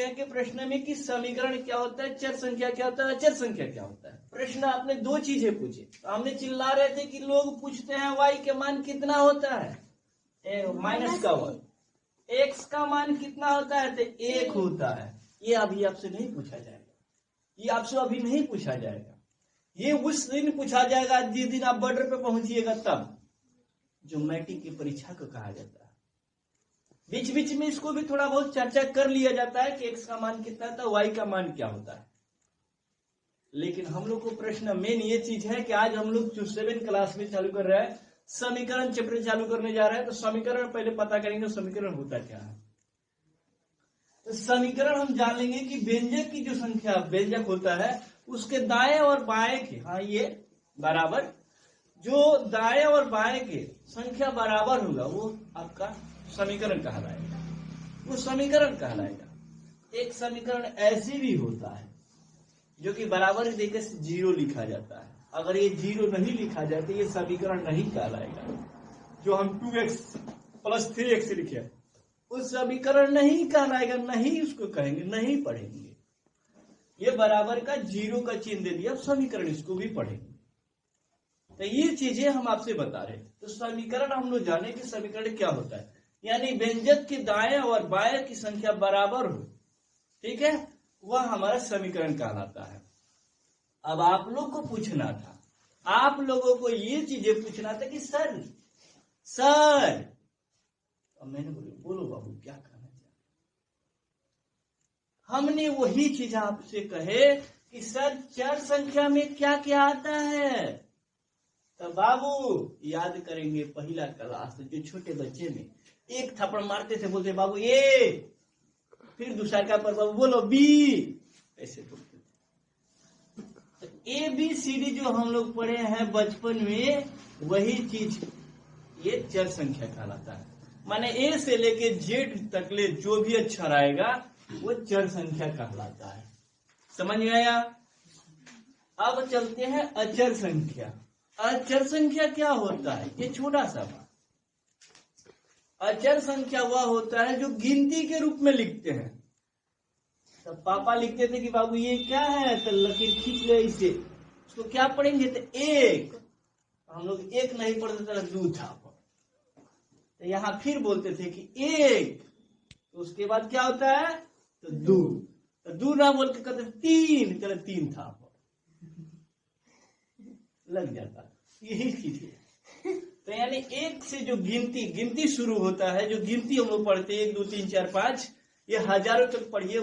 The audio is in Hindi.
के प्रश्न में कि समीकरण क्या होता है, चर संख्या क्या होता है, अचर संख्या क्या होता है। प्रश्न आपने दो चीजें पूछी, तो हमने चिल्ला रहे थे कि लोग पूछते हैं y के मान कितना होता है, माइनस का वन, x का मान कितना होता है, तो 1 होता है। ये अभी आपसे नहीं पूछा जाएगा, ये आपसे अभी नहीं पूछा जाएगा, ये उस दिन पूछा जाएगा जिस दिन आप बॉर्डर पे पहुंचिएगा, तब जो मैट्रिक की परीक्षा को कहा जाता है। बीच बीच में इसको भी थोड़ा बहुत चर्चा कर लिया जाता है कि x का मान कितना था, y का मान क्या होता है। लेकिन हम लोग को प्रश्न मेन ये चीज है कि आज हम लोग जो 7 क्लास में चालू कर रहे हैं, समीकरण चैप्टर चालू करने जा रहे हैं, तो समीकरण पहले पता करेंगे समीकरण होता क्या है। तो समीकरण हम जान लेंगे कि व्यंजक की जो संख्या व्यंजक होता है उसके दाएं और बाएं के, हाँ ये बराबर, जो दाएं और बाएं के संख्या बराबर होगा वो आपका समीकरण कहलाएगा, वो समीकरण कहलाएगा। एक समीकरण ऐसे भी होता है जो कि बराबर देकर 0 लिखा जाता है, अगर ये 0 नहीं लिखा जाए तो ये समीकरण नहीं कहलाएगा। जो हम 2x + 3x लिखे उस समीकरण नहीं कहलाएगा, नहीं उसको कहेंगे, नहीं पढ़ेंगे। ये बराबर का 0 का चिन्ह दे दिया, समीकरण इसको भी पढ़ेंगे। तो ये चीजें हम आपसे बता रहे हैं। तो समीकरण हम लोग जाने कि समीकरण क्या होता है, यानी व्यंजक के दाएं और बाएं की संख्या बराबर हो, ठीक है, वह हमारा समीकरण कहलाता है। अब आप लोग को पूछना था, आप लोगों को ये चीजें पूछना था कि सर अब मैंने बोलो बाबू क्या कहना चाहते। हमने वही चीज आपसे कहे कि सर चर संख्या में क्या क्या आता है। तो बाबू याद करेंगे पहला क्लास जो छोटे बच्चे में एक थप्पड़ मारते थे, बोलते बाबू ए, फिर दूसरा का पर बाबू बोलो बी, ऐसे बोलते थे। तो ABCD जो हम लोग पढ़े हैं बचपन में, वही चीज ये चर संख्या कहलाता है। माने A से लेके Z तक ले जो भी अक्षर आएगा वो चर संख्या कहलाता है। समझ में आया। अब चलते हैं अचर संख्या। अचर संख्या क्या होता है, ये छोटा सा बात। अचर संख्या वह होता है जो गिनती के रूप में लिखते हैं। तो पापा लिखते थे कि बाबू ये क्या है, तो लकीर खींच ले इसे, उसको क्या पढ़ेंगे, तो 1। हम लोग 1 नहीं पढ़ते थे, 2 था। तो यहां फिर बोलते थे कि 1, तो उसके बाद क्या होता है, तो 2। तो 2 ना बोल के कहते 3, चलो 3 था, लग जाता। यही चीज है। तो यानी 1 से जो गिनती शुरू होता है, जो गिनती हम लोग पढ़ते हैं 1 2 3 4 5, ये हजारों तक पढ़िए।